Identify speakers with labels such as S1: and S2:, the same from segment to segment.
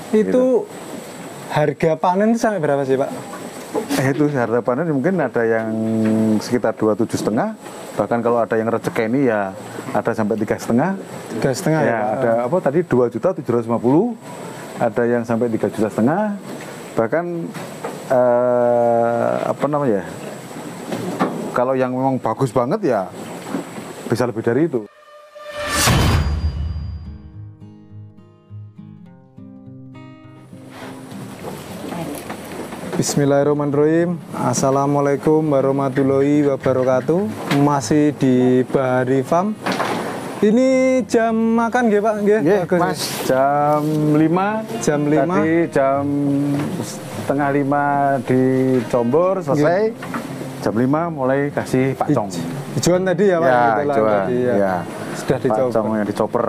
S1: Itu harga panen sampai berapa sih Pak?
S2: Itu harga panen mungkin ada yang sekitar 27,5, bahkan kalau ada yang rezeki ini ya ada sampai 3,5.
S1: 3,5 ya?
S2: Ada apa tadi 2.750.000, ada yang sampai 3,5 juta, bahkan apa namanya? Kalau yang memang bagus banget ya bisa lebih dari itu.
S1: Bismillahirrahmanirrahim. Assalamualaikum warahmatullahi wabarakatuh. Masih di Bahari Farm. Ini jam makan nggih Pak? Nggih,
S2: Mas, jam 5.
S1: Jam 5.
S2: Tadi jam setengah 5 di Combor selesai. Jam 5 mulai kasih pacong.
S1: Hijauan tadi ya Pak?
S2: Ya,
S1: Gitu lah,
S2: hijauan.
S1: tadi, ya.
S2: Ya.
S1: Sudah dicoba.
S2: Pacong yang dicoper.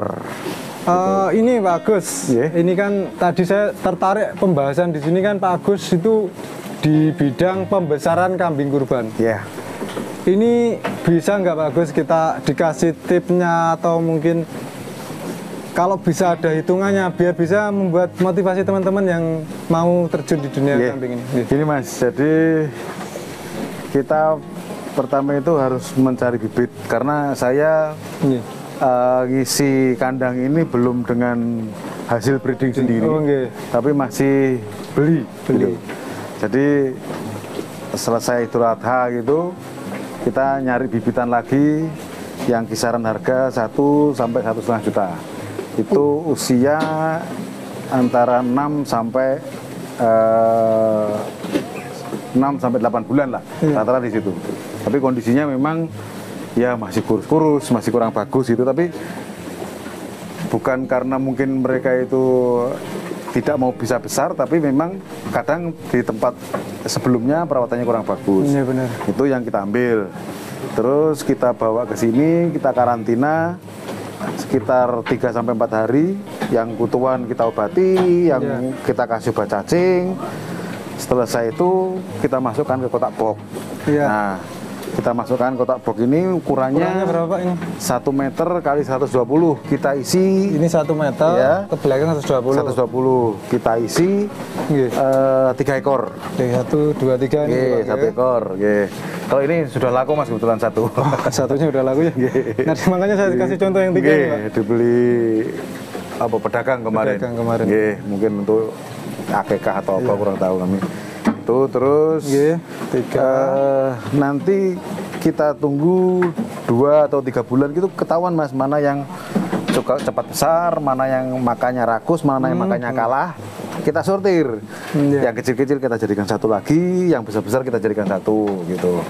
S1: Ini Pak Agus, ini kan tadi saya tertarik pembahasan di sini kan Pak Agus itu di bidang pembesaran kambing kurban.
S2: Ya.
S1: Ini bisa nggak Pak Agus kita dikasih tipnya atau mungkin kalau bisa ada hitungannya biar bisa membuat motivasi teman-teman yang mau terjun di dunia kambing ini.
S2: Gini Mas, jadi kita pertama itu harus mencari bibit karena saya ngisi kandang ini belum dengan hasil breeding sendiri, tapi masih beli. Gitu. Jadi selesai Idul Adha gitu, kita nyari bibitan lagi yang kisaran harga 1 sampai 1,5 juta. Itu usia antara 6 sampai 8 bulan lah, rata-rata di situ. Tapi kondisinya memang ya masih kurus-kurus, masih kurang bagus gitu, tapi bukan karena mungkin mereka itu tidak mau bisa besar, tapi memang kadang di tempat sebelumnya perawatannya kurang bagus.
S1: Iya benar.
S2: Itu yang kita ambil. Terus kita bawa ke sini, kita karantina sekitar 3 sampai 4 hari. Yang kutuan kita obati, yang kita kasih obat cacing. Selesai itu kita masukkan ke kotak box. Nah, kita masukkan kotak box ini ukurannya
S1: berapa Pak ini?
S2: 1 meter kali 120. Kita isi
S1: ini 1 meter
S2: ya,
S1: ke belakang
S2: 120. Kita isi 3 ekor.
S1: 1, 2, 3 ini
S2: 1 ekor. Kalau ini sudah laku Mas, kebetulan 1.
S1: Satunya udah laku ya. Nah, makanya saya kasih contoh yang 3 ini Pak.
S2: Dibeli apa pedagang kemarin. Mungkin untuk akekah atau apa kurang tahu kami. Itu terus 3 nanti kita tunggu 2 atau 3 bulan gitu ketahuan Mas mana yang cepat besar, mana yang makannya rakus, mana yang makannya kalah. Kita sortir. Yang kecil-kecil kita jadikan 1 lagi, yang besar-besar kita jadikan 1 gitu.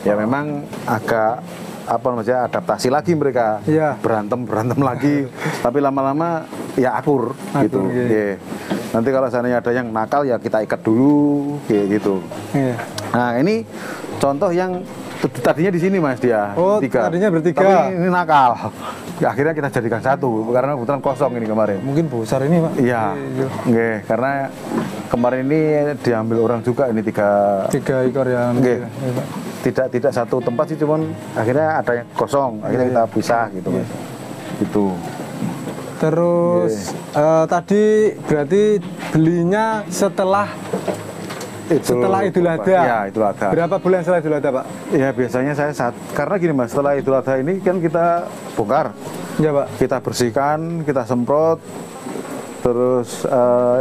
S2: Ya memang agak apa namanya adaptasi lagi mereka. Berantem lagi. Tapi lama-lama ya akur gitu. Nanti kalau seandainya ada yang nakal ya kita ikat dulu kayak gitu. Nah, ini contoh yang tadinya di sini Mas dia. 3.
S1: Tadinya bertiga.
S2: Tapi ini nakal. Akhirnya kita jadikan 1 karena kebetulan kosong ini kemarin.
S1: Mungkin besar ini Pak.
S2: Iya. Karena kemarin ini diambil orang juga ini 3
S1: ekor yang
S2: tidak satu tempat sih, cuman akhirnya ada yang kosong. Akhirnya kita pisah gitu Mas. Gitu.
S1: Terus tadi berarti belinya setelah Idul Adha.
S2: Ya, Idul Adha.
S1: Berapa bulan setelah Idul Adha, Pak?
S2: Ya, biasanya saya karena gini Mas, setelah Idul Adha ini kan kita bongkar. Ya, Pak. Kita bersihkan, kita semprot. Terus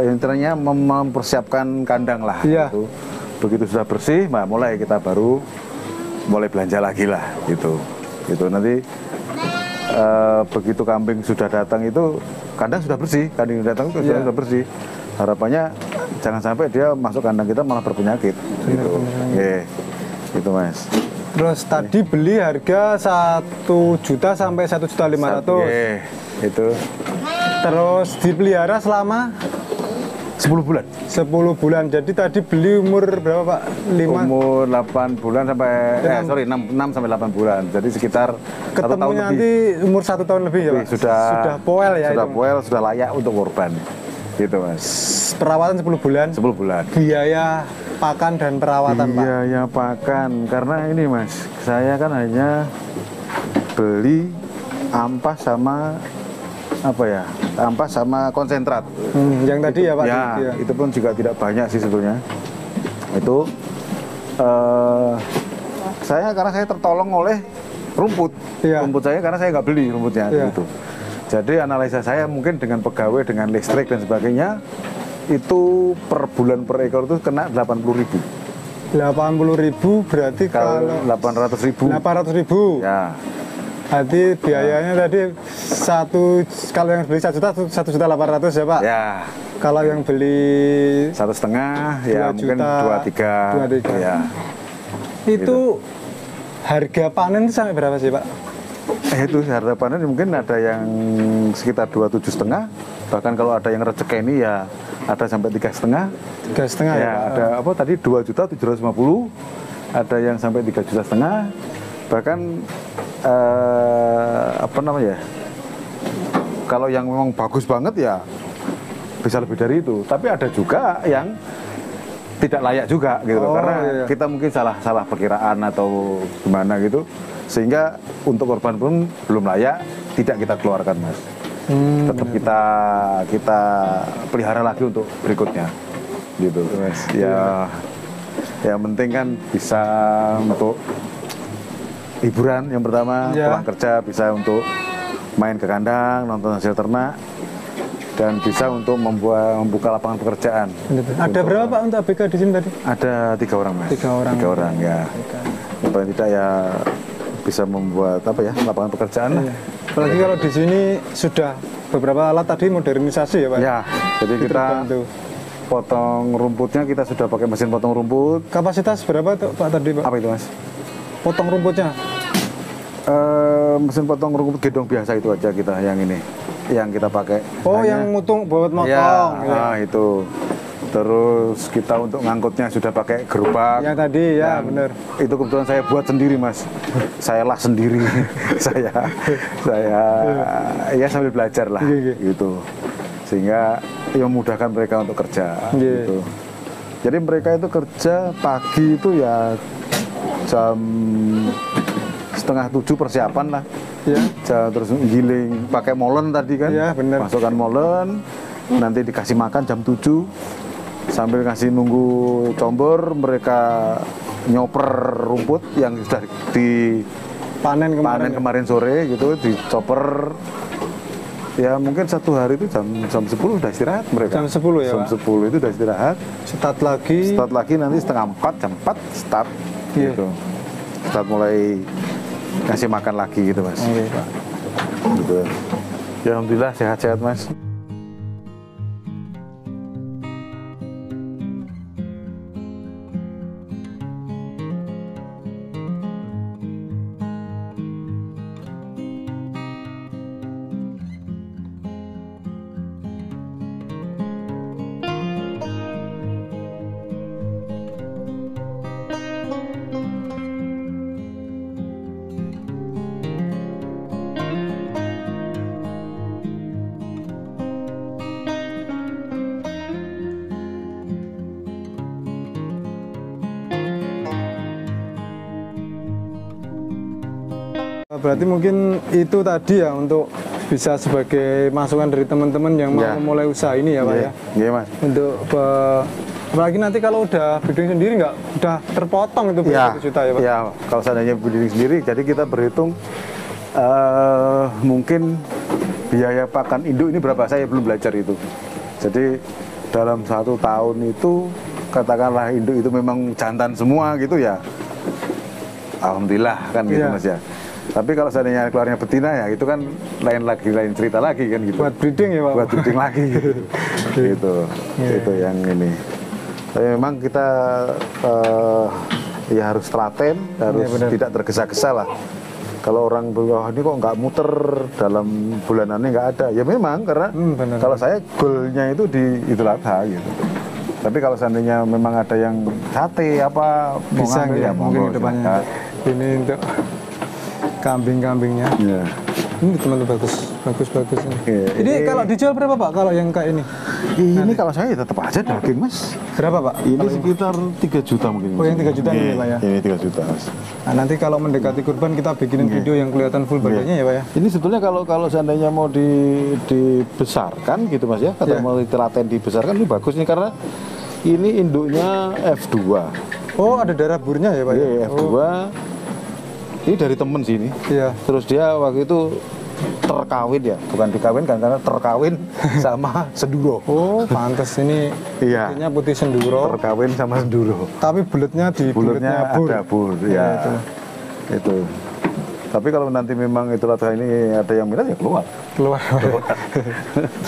S2: intinya mempersiapkan kandang lah gitu. Begitu sudah bersih, mulai kita baru mulai belanja lagi lah gitu. Gitu nanti begitu kambing sudah datang itu kandang sudah bersih, kambing datang itu sudah bersih. Harapannya jangan sampai dia masuk kandang kita malah berpenyakit gitu. Gitu Mas.
S1: Terus tadi beli harga 1 juta sampai 1.500.000.
S2: Itu.
S1: Terus dipelihara selama
S2: 10 bulan.
S1: 10 bulan. Jadi tadi beli umur berapa Pak? 5?
S2: Umur 8 bulan sampai 6 sampai 8 bulan. Jadi sekitar 1 tahun lebih.
S1: Nanti umur 1 tahun lebih ya Pak?
S2: Sudah
S1: poel ya?
S2: Sudah poel, sudah layak untuk korban. Gitu Mas.
S1: Perawatan 10 bulan?
S2: 10 bulan.
S1: Biaya pakan dan perawatan Pak?
S2: Biaya pakan. Karena ini Mas, saya kan hanya beli ampas sama apa ya ampas sama konsentrat.
S1: Yang tadi ya Pak?
S2: Ya, itu pun juga tidak banyak sih sebetulnya. Itu karena saya tertolong oleh rumput. Rumput saya karena saya nggak beli rumputnya gitu. Jadi analisa saya mungkin dengan pegawai, dengan listrik dan sebagainya, itu per bulan per ekor itu kena 80.000.
S1: 80.000 berarti kalau
S2: 800.000.
S1: 800.000.
S2: Ya.
S1: Berarti biayanya tadi kalau yang beli 1 juta 1.800.000 ya Pak?
S2: Ya.
S1: Kalau yang beli
S2: 1,5 ya mungkin 2-3. Ya.
S1: Itu harga panen itu sampai berapa sih Pak?
S2: Itu harga panen mungkin ada yang sekitar 27,5. Bahkan kalau ada yang rezeki ini ya ada sampai 3,5.
S1: 3,5 ya?
S2: Ada apa tadi 2.750.000. Ada yang sampai 3,5 juta. Bahkan apa namanya? Kalau yang memang bagus banget ya bisa lebih dari itu. Tapi ada juga yang tidak layak juga gitu, karena kita mungkin salah perkiraan atau gimana gitu, sehingga untuk korban pun belum layak, tidak kita keluarkan Mas. Tetap kita pelihara lagi untuk berikutnya gitu Mas. Ya yang penting kan bisa untuk hiburan yang pertama, pulang kerja bisa untuk main ke kandang, nonton hasil ternak, dan bisa untuk membuka lapangan pekerjaan.
S1: Ada berapa Pak untuk ABK di sini tadi?
S2: Ada 3 orang Mas.
S1: 3 orang.
S2: 3 orang ya. Yang paling tidak ya bisa membuat lapangan pekerjaan.
S1: Apalagi kalau di sini sudah beberapa alat tadi modernisasi ya Pak?
S2: Ya. Jadi kita potong rumputnya kita sudah pakai mesin potong rumput.
S1: Kapasitas berapa tuh Pak tadi Pak?
S2: Apa itu Mas?
S1: Potong rumputnya?
S2: Mesin potong rumput gedong biasa itu aja kita yang ini. Yang kita pakai.
S1: Yang mutung buat motong.
S2: Nah itu. Terus kita untuk ngangkutnya sudah pakai gerobak.
S1: Yang tadi benar.
S2: Itu kebetulan saya buat sendiri Mas. Saya lah sendiri. saya ya sambil belajar lah gitu. Sehingga memudahkan mereka untuk kerja gitu. Jadi mereka itu kerja pagi itu ya jam 6:30 persiapan lah. Terus giling pakai molen tadi kan, masukkan molen, nanti dikasih makan jam 7 sambil kasih nunggu combor, mereka nyoper rumput yang sudah dipanen kemarin sore gitu, dicoper. Ya mungkin satu hari itu jam 10 sudah istirahat mereka.
S1: Jam 10 ya
S2: Jam 10 itu sudah istirahat.
S1: Start lagi
S2: nanti 3:30 jam 4 start gitu. Start mulai kasih makan lagi gitu Mas.
S1: Pak.
S2: Gitu. Ya alhamdulillah sehat-sehat Mas.
S1: Berarti mungkin itu tadi ya untuk bisa sebagai masukan dari teman-teman yang mau memulai usaha ini ya Pak ya.
S2: Iya Mas.
S1: Untuk apalagi nanti kalau udah breeding sendiri udah terpotong itu berapa juta ya Pak?
S2: Ya kalau seandainya breeding sendiri, jadi kita berhitung mungkin biaya pakan induk ini berapa, saya belum belajar itu. Jadi dalam 1 tahun itu katakanlah induk itu memang jantan semua gitu ya, alhamdulillah kan gitu Mas ya. Tapi kalau seandainya keluarnya betina ya itu kan lain cerita lagi kan gitu.
S1: Buat breeding ya Pak?
S2: Buat breeding lagi gitu. Itu yang ini. Tapi memang kita ya harus telaten, harus tidak tergesa-gesa lah. Kalau orang bilang ini kok nggak muter dalam bulanannya nggak ada, ya memang karena kalau saya goalnya itu di Idul Adha gitu. Tapi kalau seandainya memang ada yang sate apa
S1: bisa ya mungkin kedepannya. Ini untuk kambing-kambingnya. Ini teman-teman bagus. Bagus ini. Ini kalau dijual berapa Pak kalau yang kayak ini?
S2: Ini kalau saya tetap aja daging Mas.
S1: Berapa Pak?
S2: Ini sekitar 3 juta mungkin.
S1: Oh yang 3 juta ini Pak ya?
S2: Ini 3 juta Mas.
S1: Nah nanti kalau mendekati kurban kita bikinin video yang kelihatan full badannya ya Pak ya?
S2: Ini sebetulnya kalau seandainya mau dibesarkan gitu Mas ya, atau mau telaten dibesarkan ini bagus nih karena ini induknya F2.
S1: Oh ada darah burnya ya Pak ya?
S2: Iya F2. Ini dari temen sini.
S1: Iya.
S2: Terus dia waktu itu terkawin ya, bukan dikawinkan karena terkawin sama senduro.
S1: Oh, pantes ini putihnya putih senduro.
S2: Terkawin sama senduro.
S1: Tapi bulatnya di
S2: bulatnya ada bur, ya. Itu. Tapi kalau nanti memang itu latah ini ada yang minat ya keluar.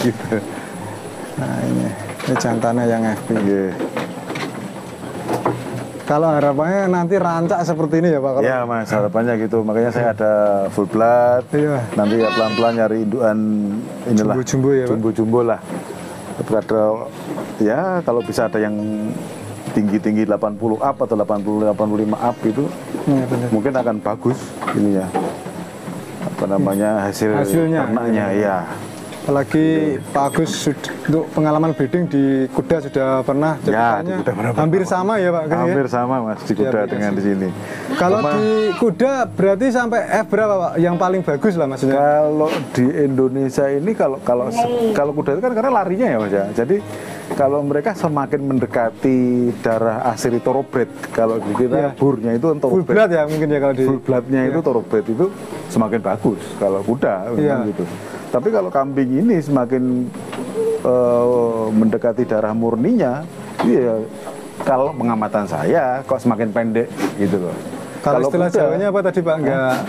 S2: Gitu.
S1: Nah ini jantannya yang FP.
S2: Yeah.
S1: Kalau harapannya nanti rancak seperti ini ya Pak?
S2: Iya Mas, harapannya gitu. Makanya saya ada full blood. Iya. Nanti ya pelan-pelan nyari induan inilah.
S1: Jumbo-jumbo ya Pak?
S2: Jumbo-jumbo lah. Tapi ada, ya kalau bisa ada yang tinggi-tinggi 80 up atau 85 up itu
S1: ya,
S2: mungkin akan bagus ini ya. Apa namanya hasilnya ternaknya ya.
S1: Apalagi Pak Agus untuk pengalaman breeding di kuda sudah pernah,
S2: ceritanya
S1: hampir sama ya Pak?
S2: Hampir sama Mas di kuda dengan di sini.
S1: Kalau di kuda berarti sampai F berapa Pak? Yang paling bagus lah maksudnya?
S2: Kalau di Indonesia ini kalau kuda itu kan karena larinya ya Mas ya. Jadi kalau mereka semakin mendekati darah asli thoroughbred, kalau di kita burnya itu thoroughbred.
S1: Full blood ya mungkin ya kalau di
S2: full bloodnya itu thoroughbred itu semakin bagus kalau kuda gitu. Tapi kalau kambing ini semakin mendekati darah murninya, ya kalau pengamatan saya kok semakin pendek gitu loh.
S1: Kalau istilah Jawanya apa tadi Pak? Enggak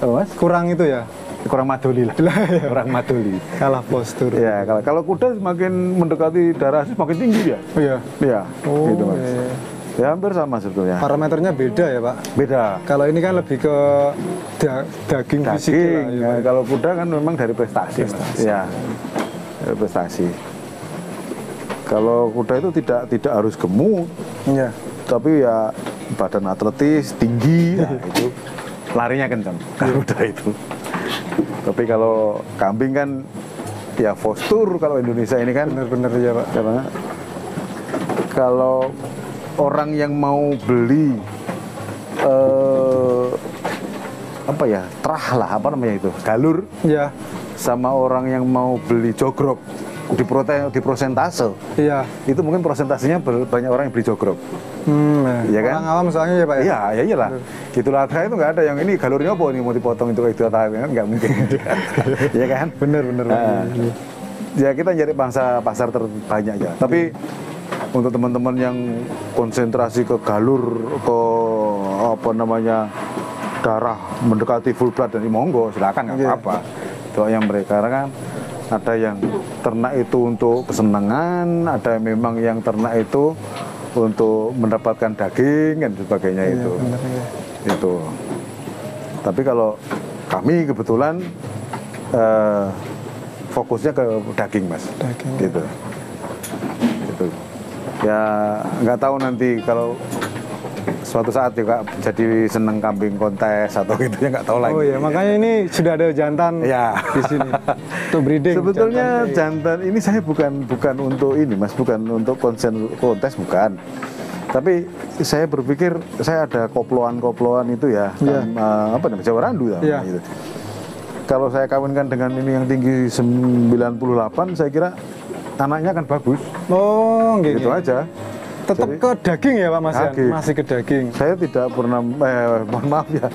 S2: Mas?
S1: Kurang itu ya?
S2: Kurang maduli lah. Kurang maduli.
S1: Kalah postur.
S2: Ya, kalau kuda semakin mendekati darah semakin tinggi dia.
S1: Oh iya.
S2: Iya, gitu Mas. Ya hampir sama sebetulnya.
S1: Parameternya beda ya Pak?
S2: Beda.
S1: Kalau ini kan lebih ke daging fisik lah,
S2: ya, kalau kuda kan memang dari prestasi. Ya, dari prestasi. Kalau kuda itu tidak harus gemuk. Iya. Tapi ya badan atletis, tinggi, ya, itu larinya kencang. Kuda itu. Tapi kalau kambing kan ya postur kalau Indonesia ini kan
S1: benar-benar ya Pak.
S2: Karena kalau orang yang mau beli apa ya terah lah apa namanya itu galur ya sama orang yang mau beli jogrok di prosentase itu mungkin prosentasenya banyak orang yang beli jogrok ya kan?
S1: Orang awam soalnya ya Pak ya?
S2: Iya, ya iyalah. Itulah itu nggak ada yang ini galurnya apa nih mau dipotong itu kayak kan nggak mungkin. Ya kan?
S1: Bener.
S2: Ya kita nyari pasar terbanyak ya. Tapi untuk teman-teman yang konsentrasi ke galur, ke apa namanya darah mendekati full blood dan monggo silakan nggak apa-apa. Itu yang mereka kan ada yang ternak itu untuk kesenangan, ada yang memang yang ternak itu untuk mendapatkan daging dan sebagainya itu. Itu. Tapi kalau kami kebetulan fokusnya ke daging Mas. Daging. Gitu. Ya nggak tahu nanti kalau suatu saat juga jadi seneng kambing kontes atau gitu ya nggak tahu lagi.
S1: Oh ya makanya ini sudah ada jantan di sini untuk breeding.
S2: Sebetulnya jantan ini saya bukan untuk ini Mas, bukan untuk kontes bukan. Tapi saya berpikir saya ada koploan itu ya, apa namanya Jawa Randu ya. Gitu. Kalau saya kawinkan dengan ini yang tinggi 98 saya kira anaknya akan bagus.
S1: Oh, gitu
S2: aja.
S1: Tetap ke daging ya Pak Mas?
S2: Daging.
S1: Masih ke daging.
S2: Saya tidak pernah, mohon maaf ya,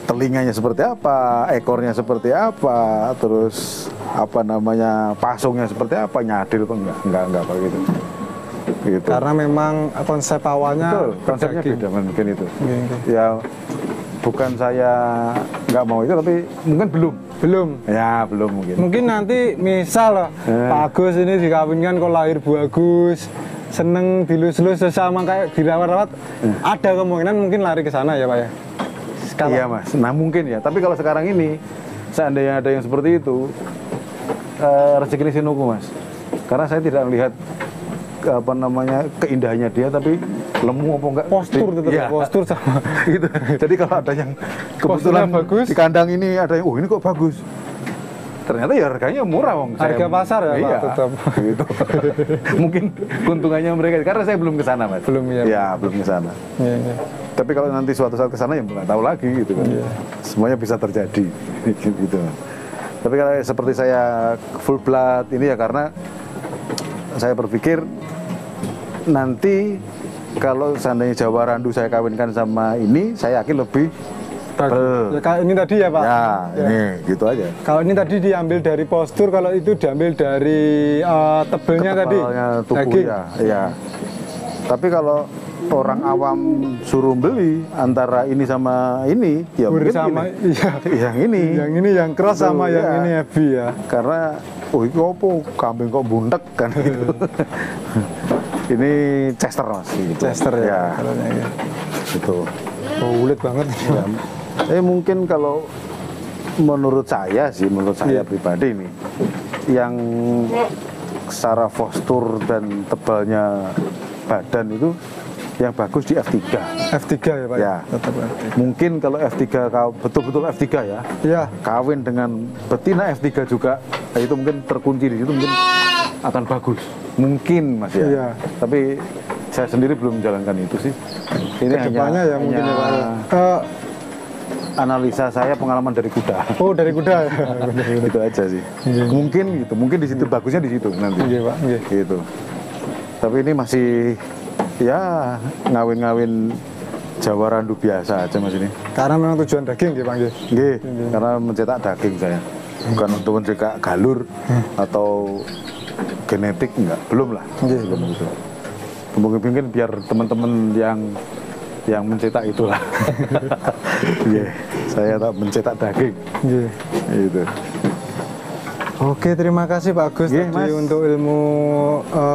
S2: telinganya seperti apa, ekornya seperti apa, terus apa namanya pasungnya seperti apa, nyadil kok enggak gitu. Gitu.
S1: Karena memang konsep awalnya
S2: konsepnya beda mungkin itu. Ya bukan saya nggak mau itu, tapi mungkin belum. Ya belum mungkin.
S1: Mungkin nanti misal Pak Agus ini dikawinkan kok lahir bagus, seneng dilus-lus sesama kayak dirawat-rawat, ada kemungkinan mungkin lari ke sana ya Pak ya.
S2: Iya Mas. Nah mungkin ya. Tapi kalau sekarang ini seandainya ada yang seperti itu, rezeki sinuku Mas. Karena saya tidak melihat apa namanya keindahannya dia, tapi lemu apa enggak
S1: postur postur sama
S2: gitu. Jadi kalau ada yang kebetulan bagus di kandang ini ada yang ini kok bagus, ternyata ya harganya murah wong.
S1: Harga pasar ya
S2: iya,
S1: Pak tetap.
S2: Gitu. Mungkin keuntungannya mereka karena saya belum ke sana Mas.
S1: Belum ya.
S2: Ya, belum ke sana.
S1: Iya, iya.
S2: Tapi kalau nanti suatu saat ke sana ya nggak tahu lagi gitu kan.
S1: Iya.
S2: Semuanya bisa terjadi gitu. Tapi kalau seperti saya full blood ini ya karena saya berpikir nanti kalau seandainya Jawa Randu saya kawinkan sama ini, saya yakin lebih
S1: Ya, kayak ini tadi ya Pak.
S2: Ya, ini gitu aja.
S1: Kalau ini tadi diambil dari postur, kalau itu diambil dari tebelnya tadi.
S2: Tubuh
S1: daging.
S2: ya. Tapi kalau orang awam suruh beli antara ini sama ini, ya mungkin
S1: sama
S2: ini.
S1: iya.
S2: Yang ini.
S1: Yang ini yang keras
S2: Betul,
S1: sama yang
S2: ya.
S1: ini heavy ya.
S2: Karena itu apa kambing kok bundek kan gitu. Ini Chester Mas gitu.
S1: Chester ya.
S2: Ya. Gitu.
S1: Oh, ulet banget.
S2: Ya. Mungkin kalau menurut saya sih, menurut saya pribadi nih, yang secara postur dan tebalnya badan itu yang bagus di F3.
S1: F3 ya Pak?
S2: Ya.
S1: Tetap F3.
S2: Mungkin kalau F3 betul-betul F3 ya,
S1: Ya.
S2: kawin dengan betina F3 juga, itu mungkin terkunci di situ mungkin akan bagus. Mungkin Mas ya.
S1: Iya.
S2: Tapi saya sendiri belum menjalankan itu sih. Ini
S1: Kedepannya ya mungkin ya Pak.
S2: Analisa saya pengalaman dari kuda.
S1: Oh, dari kuda.
S2: Itu aja sih. Mungkin gitu. Mungkin di situ bagusnya di situ nanti.
S1: Iya Pak. Iya.
S2: Gitu. Tapi ini masih ya ngawin-ngawin Jawa Randu biasa aja Mas ini.
S1: Karena memang tujuan daging ya Pak.
S2: Nggih, karena mencetak daging saya. Bukan untuk mencetak galur atau genetik enggak, belum lah. Belum gitu. Mungkin biar teman-teman yang mencetak itulah. Saya tak mencetak daging. Itu.
S1: Oke, terima kasih Pak Agus tadi
S2: Mas.
S1: untuk ilmu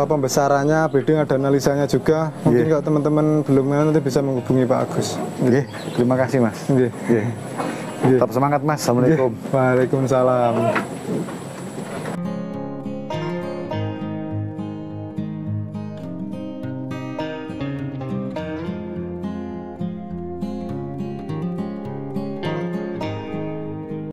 S1: pembesarannya, breeding, ada analisanya juga. Mungkin kalau teman-teman belum kenal nanti bisa menghubungi Pak Agus.
S2: Terima kasih Mas.
S1: Nggih.
S2: Tetap semangat Mas. Assalamualaikum.
S1: Waalaikumsalam.